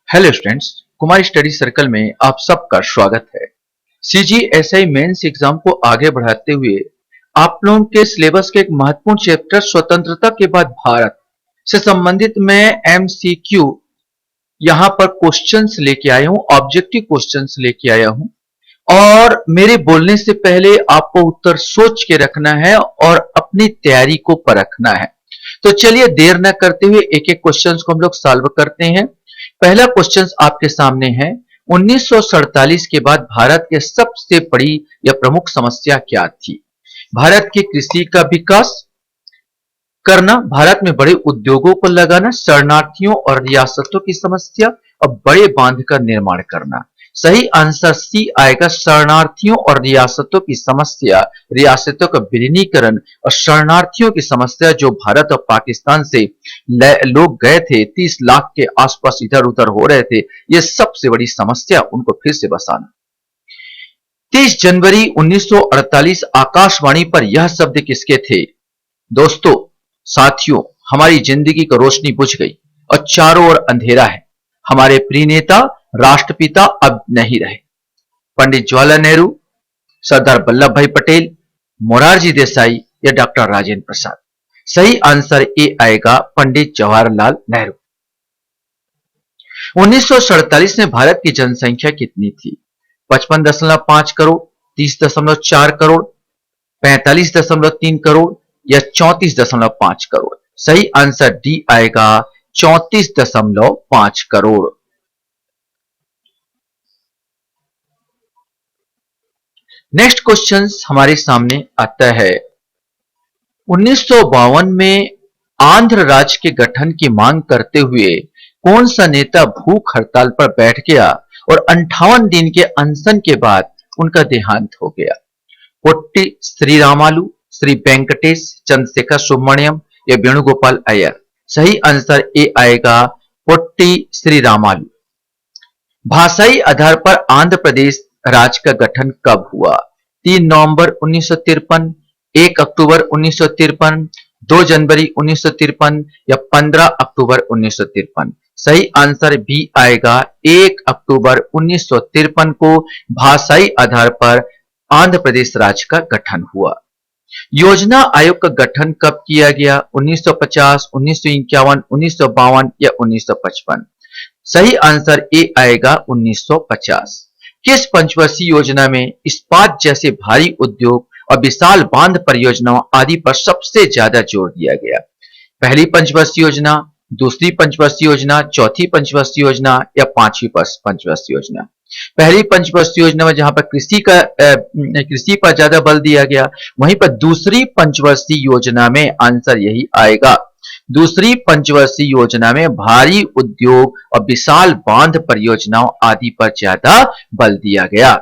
Hello students, Kumar study circle में आप सबका स्वागत है। सीजीएसआई मेंस एग्जाम को आगे बढ़ाते हुए आप लोगों के सिलेबस के एक महत्वपूर्ण चैप्टर स्वतंत्रता के बाद भारत से संबंधित मैं एमसीक्यू यहाँ पर क्वेश्चंस लेके आया हूँ, ऑब्जेक्टिव क्वेश्चंस लेके आया हूँ। और मेरे बोलने से पहले आपको उत्तर सोच के रखना है और अपनी तैयारी को परखना है। तो चलिए देर न करते हुए एक एक क्वेश्चंस को हम लोग सॉल्व करते हैं। पहला क्वेश्चन आपके सामने है, 1947 के बाद भारत के सबसे बड़ी या प्रमुख समस्या क्या थी? भारत की कृषि का विकास करना, भारत में बड़े उद्योगों को लगाना, शरणार्थियों और रियासतों की समस्या और बड़े बांध का निर्माण करना। सही आंसर सी आएगा, शरणार्थियों और रियासतों की समस्या, रियासतों का विलीनीकरण और शरणार्थियों की समस्या जो भारत और पाकिस्तान से लोग गए थे, 30 लाख के आसपास इधर उधर हो रहे थे, ये सबसे बड़ी समस्या, उनको फिर से बसाना। 30 जनवरी 1948 आकाशवाणी पर यह शब्द किसके थे? दोस्तों, साथियों, हमारी जिंदगी की रोशनी बुझ गई और चारों ओर अंधेरा है। हमारे प्रिय नेता राष्ट्रपिता अब नहीं रहे। पंडित जवाहरलाल नेहरू, सरदार वल्लभ भाई पटेल, मोरारजी देसाई या डॉक्टर राजेंद्र प्रसाद? सही आंसर ए आएगा, पंडित जवाहरलाल नेहरू। 1947 में भारत की जनसंख्या कितनी थी? 55.5 करोड़, 30.4 करोड़, 45.3 करोड़ या 34.5 करोड़? सही आंसर डी आएगा, 34.5 करोड़। नेक्स्ट क्वेश्चन हमारे सामने आता है, 1952 में आंध्र राज्य के गठन की मांग करते हुए कौन सा नेता भूख हड़ताल पर बैठ गया और 58 दिन के अनशन के बाद उनका देहांत हो गया? पोट्टी श्रीरामालू, श्री वेंकटेश, चंद्रशेखर सुब्रमण्यम या वेणुगोपाल अय्यर? सही आंसर ए आएगा, पोट्टी श्रीरामालू। भाषाई आधार पर आंध्र प्रदेश राज्य का गठन कब हुआ? 3 नवंबर 1953, 1 अक्टूबर 1953, 2 जनवरी 1953 या 15 अक्टूबर 1953? सही आंसर बी आएगा, 1 अक्टूबर 1953 को भाषाई आधार पर आंध्र प्रदेश राज्य का गठन हुआ। योजना आयोग का गठन कब किया गया? 1950, 1951, 1952 या 1955? सही आंसर ए आएगा, 1950। किस पंचवर्षीय योजना में इस्पात जैसे भारी उद्योग और विशाल बांध परियोजनाओं आदि पर सबसे ज्यादा जोर दिया गया? पहली पंचवर्षीय योजना, दूसरी पंचवर्षीय योजना, चौथी पंचवर्षीय योजना या पांचवी पंचवर्षीय योजना? पहली पंचवर्षीय योजना में जहां पर कृषि पर ज्यादा बल दिया गया, वहीं पर दूसरी पंचवर्षीय योजना में आंसर यही आएगा, दूसरी पंचवर्षीय योजना में भारी उद्योग और विशाल बांध परियोजनाओं आदि पर ज्यादा बल दिया गया।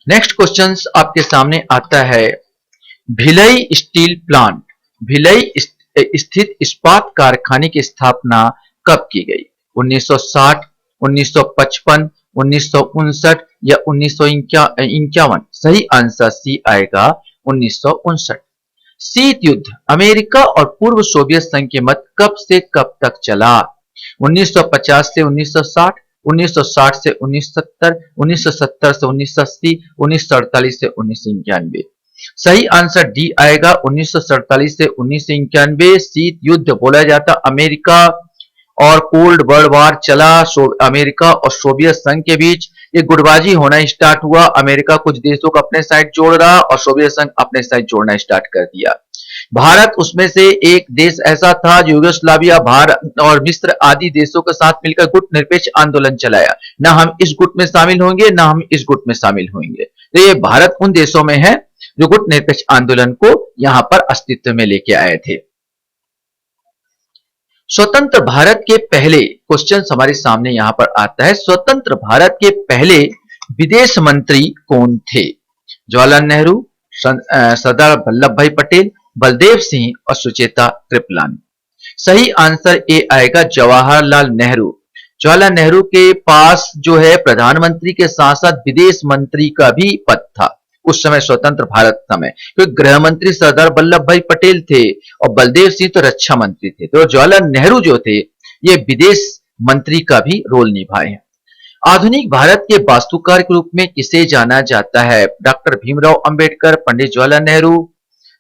नेक्स्ट क्वेश्चन आपके सामने आता है, भिलई स्टील प्लांट, भिलई स्थित इस्पात कारखाने की स्थापना कब की गई? 1960, 1955, 1959 या 1951? सही आंसर सी आएगा, 1959। शीत युद्ध अमेरिका और पूर्व सोवियत संघ के मध्य कब से कब तक चला? 1950 से 1960, 1960 से 1970, 1970 से 1980, 1948 से 1991? सही आंसर डी आएगा, 1947 से 1991 शीत युद्ध बोला जाता। अमेरिका और कोल्ड वर्ल्ड वार चला, अमेरिका और सोवियत संघ के बीच ये गुटबाजी होना स्टार्ट हुआ। अमेरिका कुछ देशों को अपने साइड जोड़ रहा और सोवियत संघ अपने साइड जोड़ना स्टार्ट कर दिया। भारत उसमें से एक देश ऐसा था जो यूगोस्लाविया, भारत और मिस्र आदि देशों के साथ मिलकर गुट निरपेक्ष आंदोलन चलाया। ना हम इस गुट में शामिल होंगे, ना हम इस गुट में शामिल होंगे। तो ये भारत उन देशों में है जो गुट निरपेक्ष आंदोलन को यहां पर अस्तित्व में लेके आए थे। स्वतंत्र भारत के पहले क्वेश्चन हमारे सामने यहां पर आता है, स्वतंत्र भारत के पहले विदेश मंत्री कौन थे? जवाहरलाल नेहरू, सरदार वल्लभ भाई पटेल, बलदेव सिंह और सुचेता कृपलानी? सही आंसर ए आएगा, जवाहरलाल नेहरू। जवाहरलाल नेहरू के पास जो है प्रधानमंत्री के साथ साथ विदेश मंत्री का भी पद था। उस समय स्वतंत्र भारत समय, क्योंकि गृह मंत्री सरदार वल्लभ भाई पटेल थे और बलदेव सिंह तो रक्षा मंत्री थे, तो जवाहरलाल नेहरू जो थे ये विदेश मंत्री का भी रोल निभाए हैं। आधुनिक भारत के वास्तुकार के रूप में किसे जाना जाता है? डॉक्टर भीमराव अंबेडकर, पंडित जवाहरलाल नेहरू,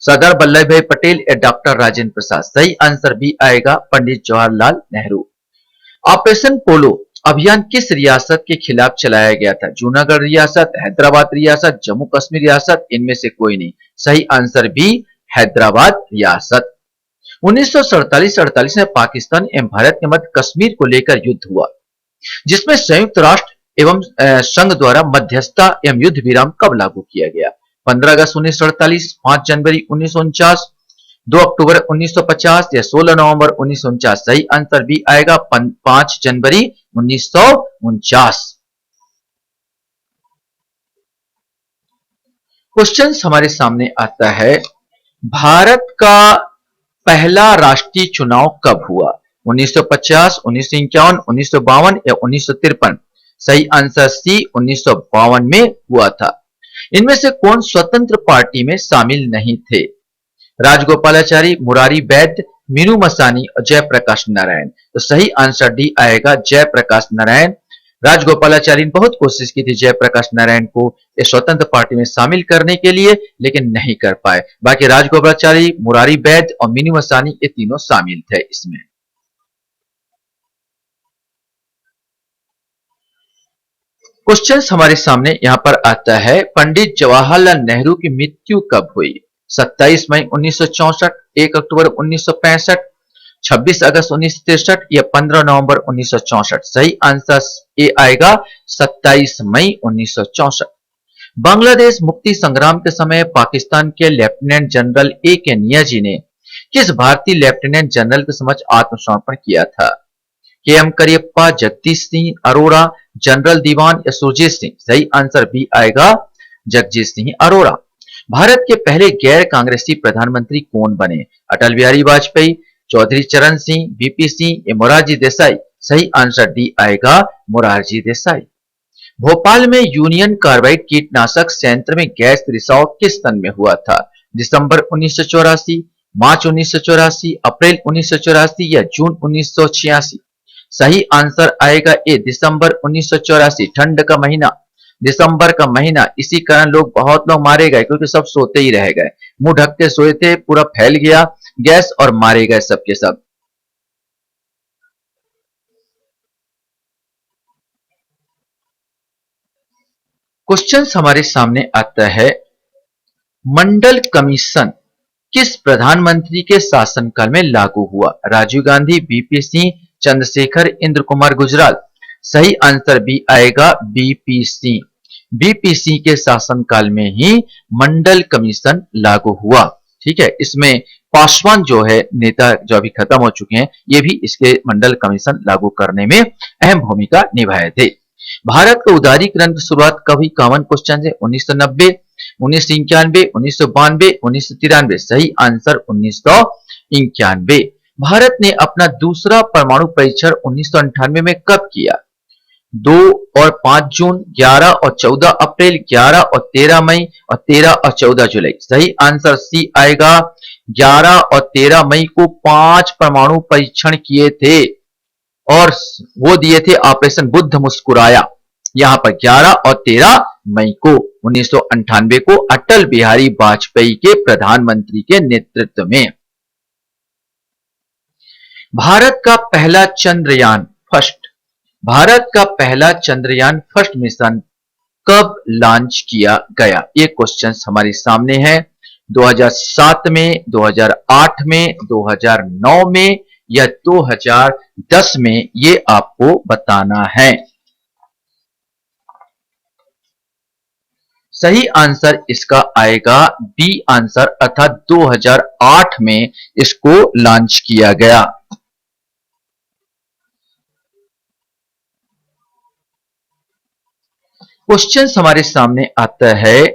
सरदार वल्लभ भाई पटेल या डॉक्टर राजेंद्र प्रसाद? सही आंसर भी आएगा पंडित जवाहरलाल नेहरू। ऑपरेशन पोलो अभियान किस रियासत के खिलाफ चलाया गया था? जूनागढ़ रियासत, हैदराबाद रियासत, जम्मू कश्मीर रियासत, इनमें से कोई नहीं। सही आंसर भी हैदराबाद रियासत। 1947-48 में पाकिस्तान एवं भारत के मध्य कश्मीर को लेकर युद्ध हुआ, जिसमें संयुक्त राष्ट्र एवं संघ द्वारा मध्यस्थता एवं युद्ध विराम कब लागू किया गया? 15 अगस्त 1948, 5 जनवरी 1949, 2 अक्टूबर 1950 या 16 नवंबर 1949? सही आंसर भी आएगा 5 जनवरी 1949। क्वेश्चन हमारे सामने आता है, भारत का पहला राष्ट्रीय चुनाव कब हुआ? 1950, 1951, 1952 या 1953? सही आंसर सी 1952 में हुआ था। इनमें से कौन स्वतंत्र पार्टी में शामिल नहीं थे? राजगोपालाचारी, मुरारी वैद्य, मीनू मसानी और जयप्रकाश नारायण? तो सही आंसर डी आएगा जयप्रकाश नारायण। राजगोपालाचारी ने बहुत कोशिश की थी जयप्रकाश नारायण को ये स्वतंत्र पार्टी में शामिल करने के लिए, लेकिन नहीं कर पाए। बाकी राजगोपालाचारी, मुरारी वैद्य और मीनू मसानी ये तीनों शामिल थे इसमें। क्वेश्चन हमारे सामने यहां पर आता है, पंडित जवाहरलाल नेहरू की मृत्यु कब हुई? 27 मई 1964, 1 अक्टूबर 1965, 26 अगस्त 1963 या 15 नवंबर 1964? सही आंसर ए आएगा 27 मई 1964। बांग्लादेश मुक्ति संग्राम के समय पाकिस्तान के लेफ्टिनेंट जनरल ए के नियाजी ने किस भारतीय लेफ्टिनेंट जनरल के समक्ष आत्मसमर्पण किया था? के एम करियप्पा, जगदीश सिंह अरोड़ा, जनरल दीवान या सुरजीत सिंह? सही आंसर भी आएगा जगदीश सिंह अरोड़ा। भारत के पहले गैर कांग्रेसी प्रधानमंत्री कौन बने? अटल बिहारी वाजपेयी, चौधरी चरण सिंह, बीपी सिंह या मोरारजी देसाई? सही आंसर डी आएगा मोरारजी देसाई। भोपाल में यूनियन कार्बाइड कीटनाशक संयंत्र में गैस रिसाव किस सन में हुआ था? दिसंबर 1984, मार्च 1984, अप्रैल 1984 या जून 1986? सही आंसर आएगा ए दिसंबर 1984। ठंड का महीना, दिसंबर का महीना, इसी कारण लोग बहुत लोग मारे गए क्योंकि सब सोते ही रह गए, मुंह ढक के सोए थे, पूरा फैल गया गैस और मारे गए सबके सब। क्वेश्चन हमारे सामने आता है, मंडल कमीशन किस प्रधानमंत्री के शासनकाल में लागू हुआ? राजीव गांधी, बीपी सिंह, चंद्रशेखर, इंद्र कुमार गुजराल? सही आंसर भी आएगा बीपी सिंह। बीपी सिंह के शासनकाल में ही मंडल कमीशन लागू हुआ। ठीक है, इसमें पासवान जो है नेता जो अभी खत्म हो चुके हैं, ये भी इसके मंडल कमीशन लागू करने में अहम भूमिका निभाए थे। भारत का उदारीकरण की शुरुआत कब हुई? कॉमन क्वेश्चन है। 1990, 1991, 1992, 1993? सही आंसर 1991। भारत ने अपना दूसरा परमाणु परीक्षण 1998 में कब किया? 2 और 5 जून, 11 और 14 अप्रैल, 11 और 13 मई और 13 और 14 जुलाई? सही आंसर सी आएगा 11 और 13 मई को 5 परमाणु परीक्षण किए थे और वो दिए थे ऑपरेशन बुद्ध मुस्कुराया। यहां पर 11 और 13 मई को 1998 को अटल बिहारी वाजपेयी के प्रधानमंत्री के नेतृत्व में। भारत का पहला चंद्रयान फर्स्ट मिशन कब लॉन्च किया गया? ये क्वेश्चन हमारे सामने है। 2007 में, 2008 में, 2009 में या 2010 में? ये आपको बताना है। सही आंसर इसका आएगा बी आंसर, अर्थात 2008 में इसको लॉन्च किया गया। क्वेश्चन हमारे सामने आता है,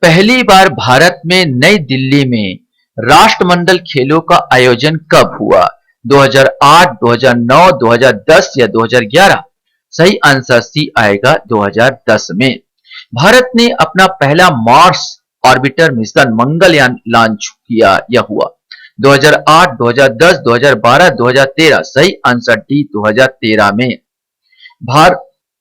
पहली बार भारत में नई दिल्ली में राष्ट्रमंडल खेलों का आयोजन कब हुआ? 2008, 2009, 2010 या 2011? सही आंसर सी आएगा 2010 में। भारत ने अपना पहला Mars orbiter mission Mangalyaan launch किया, यह हुआ 2008, 2010, 2012, 2013। सही आंसर डी 2013 में। भार,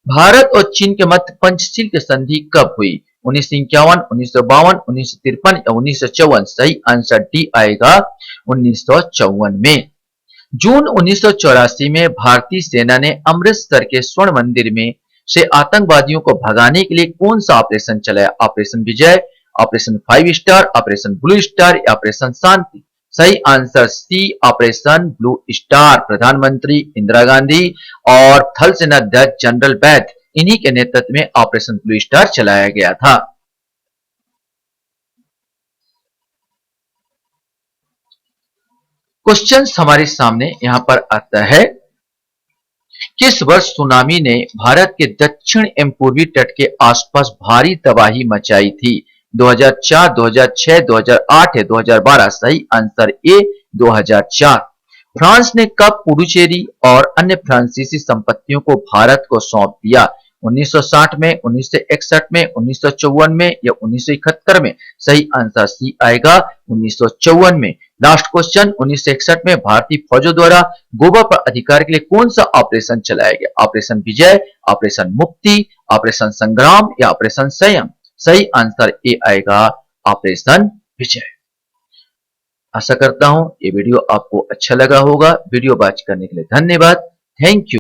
भारत और चीन के मध्य पंचशील की संधि कब हुई? 1951, 1952, 1953 या 1954। सही आंसर डी आएगा 1954 में। जून 1984 में भारतीय सेना ने अमृतसर के स्वर्ण मंदिर में से आतंकवादियों को भगाने के लिए कौन सा ऑपरेशन चलाया? Operation Vijay, operation 5 star, operation blue star या ऑपरेशन शांति। सही answer C operation blue star. प्रधानमंत्री इंदिरा गांधी और थल सेनाध्यक्ष जनरल बैथ, इन्हीं के नेतृत्व में ऑपरेशन ब्लू स्टार चलाया गया था। क्वेश्चंस हमारे सामने यहां पर आता है, किस वर्ष सुनामी ने भारत के दक्षिण एवं पूर्वी तट के आसपास भारी तबाही मचाई थी? 2004, 2006, 2008 या 2012। सही आंसर ए 2004। फ्रांस ने कब पुडुचेरी और अन्य फ्रांसीसी संपत्तियों को भारत को सौंप दिया? 1960 में, 1961 में, 1954 में या 1971 में। सही आंसर सी आएगा 1954 में। लास्ट क्वेश्चन, 1961 में भारतीय फौजों द्वारा गोवा पर अधिकार के लिए कौन सा ऑपरेशन चलाया गया? ऑपरेशन विजय, ऑपरेशन मुक्ति, ऑपरेशन संग्राम या ऑपरेशन संयम। सही आंसर ए आएगा ऑपरेशन विजय। आशा करता हूं ये वीडियो आपको अच्छा लगा होगा। वीडियो वॉच करने के लिए धन्यवाद। Thank you.